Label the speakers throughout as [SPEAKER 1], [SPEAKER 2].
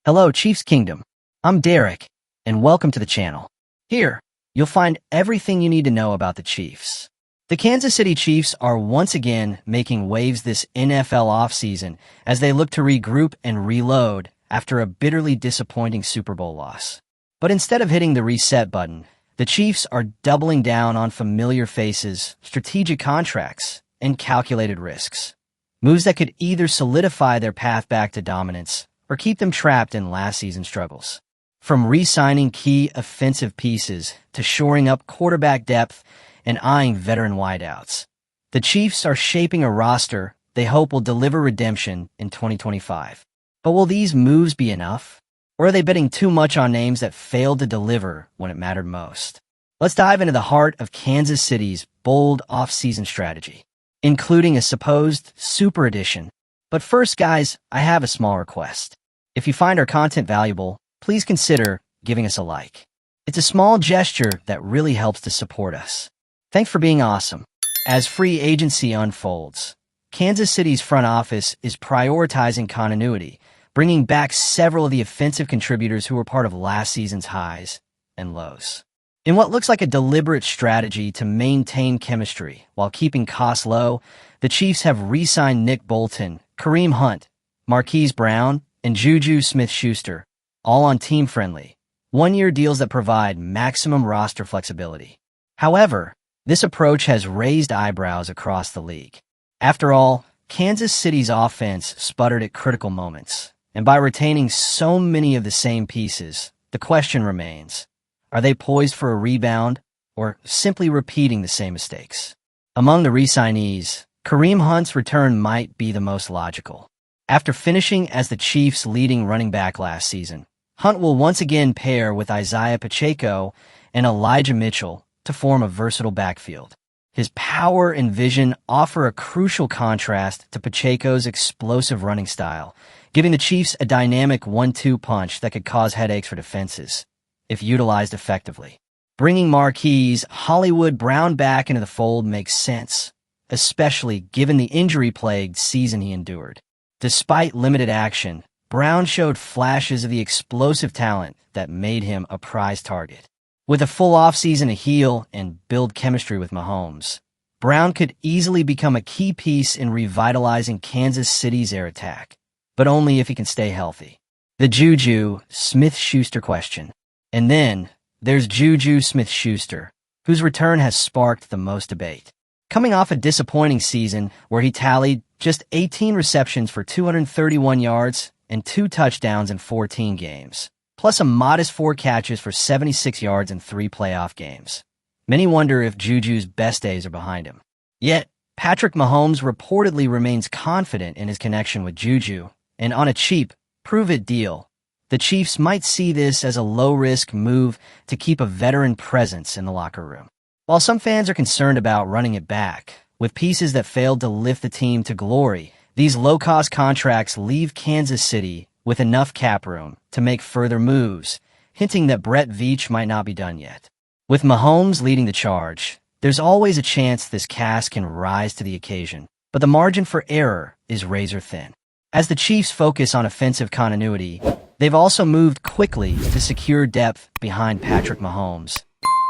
[SPEAKER 1] Hello, Chiefs Kingdom. I'm Derek, and welcome to the channel. Here, you'll find everything you need to know about the Chiefs. The Kansas City Chiefs are once again making waves this NFL offseason as they look to regroup and reload after a bitterly disappointing Super Bowl loss. But instead of hitting the reset button, the Chiefs are doubling down on familiar faces, strategic contracts, and calculated risks. Moves that could either solidify their path back to dominance or keep them trapped in last season's struggles. From re-signing key offensive pieces to shoring up quarterback depth and eyeing veteran wideouts, the Chiefs are shaping a roster they hope will deliver redemption in 2025. But will these moves be enough? Or are they betting too much on names that failed to deliver when it mattered most? Let's dive into the heart of Kansas City's bold offseason strategy, including a supposed super edition. But first, guys, I have a small request. If you find our content valuable, please consider giving us a like. It's a small gesture that really helps to support us. Thanks for being awesome. As free agency unfolds, Kansas City's front office is prioritizing continuity, bringing back several of the offensive contributors who were part of last season's highs and lows. In what looks like a deliberate strategy to maintain chemistry while keeping costs low, the Chiefs have re-signed Nick Bolton, Kareem Hunt, Marquise Brown, and Juju Smith-Schuster, all on team-friendly, one-year deals that provide maximum roster flexibility. However, this approach has raised eyebrows across the league. After all, Kansas City's offense sputtered at critical moments, and by retaining so many of the same pieces, the question remains, are they poised for a rebound or simply repeating the same mistakes? Among the re-signees, Kareem Hunt's return might be the most logical. After finishing as the Chiefs' leading running back last season, Hunt will once again pair with Isaiah Pacheco and Elijah Mitchell to form a versatile backfield. His power and vision offer a crucial contrast to Pacheco's explosive running style, giving the Chiefs a dynamic 1-2 punch that could cause headaches for defenses, if utilized effectively. Bringing Marquise Hollywood Brown back into the fold makes sense, especially given the injury-plagued season he endured. Despite limited action, Brown showed flashes of the explosive talent that made him a prize target. With a full offseason to heal and build chemistry with Mahomes, Brown could easily become a key piece in revitalizing Kansas City's air attack, but only if he can stay healthy. The Juju Smith-Schuster question. And then, there's Juju Smith-Schuster, whose return has sparked the most debate. Coming off a disappointing season where he tallied just 18 receptions for 231 yards and 2 touchdowns in 14 games, plus a modest 4 catches for 76 yards in 3 playoff games. Many wonder if Juju's best days are behind him. Yet, Patrick Mahomes reportedly remains confident in his connection with Juju, and on a cheap, prove-it deal, the Chiefs might see this as a low-risk move to keep a veteran presence in the locker room. While some fans are concerned about running it back, with pieces that failed to lift the team to glory, these low-cost contracts leave Kansas City with enough cap room to make further moves, hinting that Brett Veach might not be done yet. With Mahomes leading the charge, there's always a chance this cast can rise to the occasion, but the margin for error is razor-thin. As the Chiefs focus on offensive continuity, they've also moved quickly to secure depth behind Patrick Mahomes,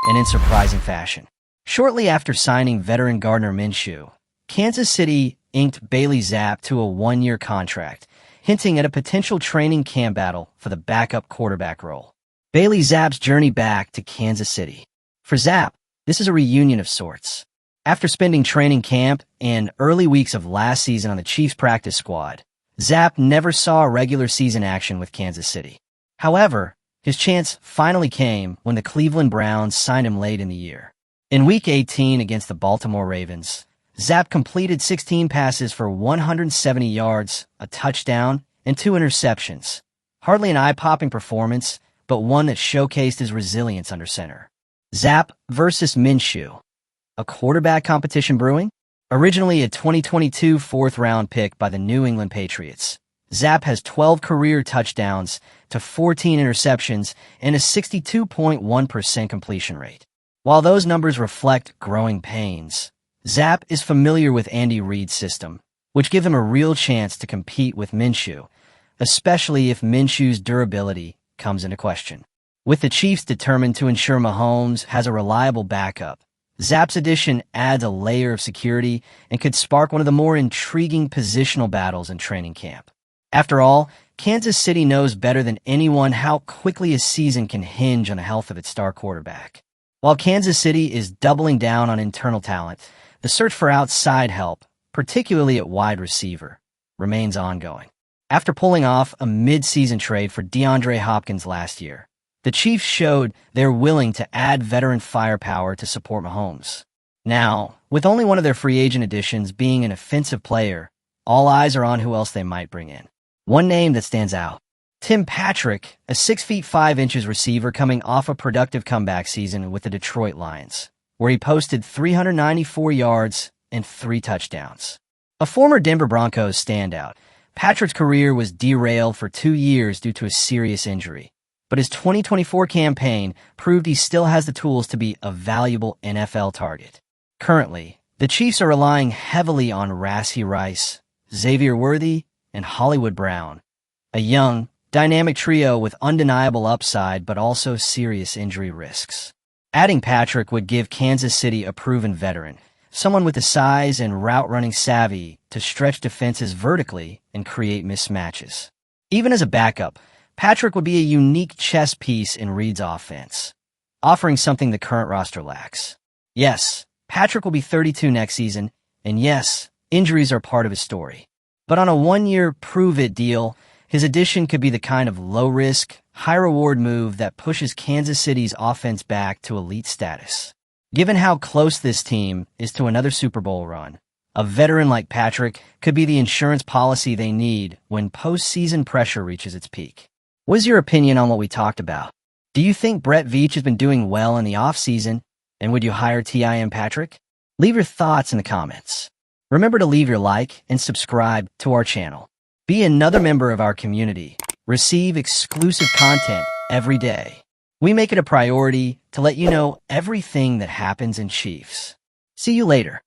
[SPEAKER 1] and in surprising fashion. Shortly after signing veteran Gardner Minshew, Kansas City inked Bailey Zappe to a 1-year contract, hinting at a potential training camp battle for the backup quarterback role. Bailey Zappe's journey back to Kansas City. For Zappe, this is a reunion of sorts. After spending training camp and early weeks of last season on the Chiefs practice squad, Zappe never saw regular season action with Kansas City. However, his chance finally came when the Cleveland Browns signed him late in the year. In Week 18 against the Baltimore Ravens, Zappe completed 16 passes for 170 yards, a touchdown, and 2 interceptions. Hardly an eye-popping performance, but one that showcased his resilience under center. Zappe versus Minshew. A quarterback competition brewing? Originally a 2022 fourth-round pick by the New England Patriots, Zappe has 12 career touchdowns to 14 interceptions and a 62.1% completion rate. While those numbers reflect growing pains, Zappe is familiar with Andy Reid's system, which give him a real chance to compete with Minshew, especially if Minshew's durability comes into question. With the Chiefs determined to ensure Mahomes has a reliable backup, Zapp's addition adds a layer of security and could spark one of the more intriguing positional battles in training camp. After all, Kansas City knows better than anyone how quickly a season can hinge on the health of its star quarterback. While Kansas City is doubling down on internal talent, the search for outside help, particularly at wide receiver, remains ongoing. After pulling off a mid-season trade for DeAndre Hopkins last year, the Chiefs showed they're willing to add veteran firepower to support Mahomes. Now, with only one of their free agent additions being an offensive player, all eyes are on who else they might bring in. One name that stands out: Tim Patrick, a 6 feet 5 inches receiver coming off a productive comeback season with the Detroit Lions, where he posted 394 yards and 3 touchdowns. A former Denver Broncos standout, Patrick's career was derailed for 2 years due to a serious injury, but his 2024 campaign proved he still has the tools to be a valuable NFL target. Currently, the Chiefs are relying heavily on Rashee Rice, Xavier Worthy, and Hollywood Brown, a young, dynamic trio with undeniable upside but also serious injury risks. Adding Patrick would give Kansas City a proven veteran, someone with the size and route-running savvy to stretch defenses vertically and create mismatches. Even as a backup, Patrick would be a unique chess piece in Reid's offense, offering something the current roster lacks. Yes, Patrick will be 32 next season, and yes, injuries are part of his story. But on a 1-year prove-it deal, his addition could be the kind of low-risk, high-reward move that pushes Kansas City's offense back to elite status. Given how close this team is to another Super Bowl run, a veteran like Patrick could be the insurance policy they need when postseason pressure reaches its peak. What is your opinion on what we talked about? Do you think Brett Veach has been doing well in the offseason, and would you hire Tim Patrick? Leave your thoughts in the comments. Remember to leave your like and subscribe to our channel. Be another member of our community. Receive exclusive content every day. We make it a priority to let you know everything that happens in Chiefs. See you later.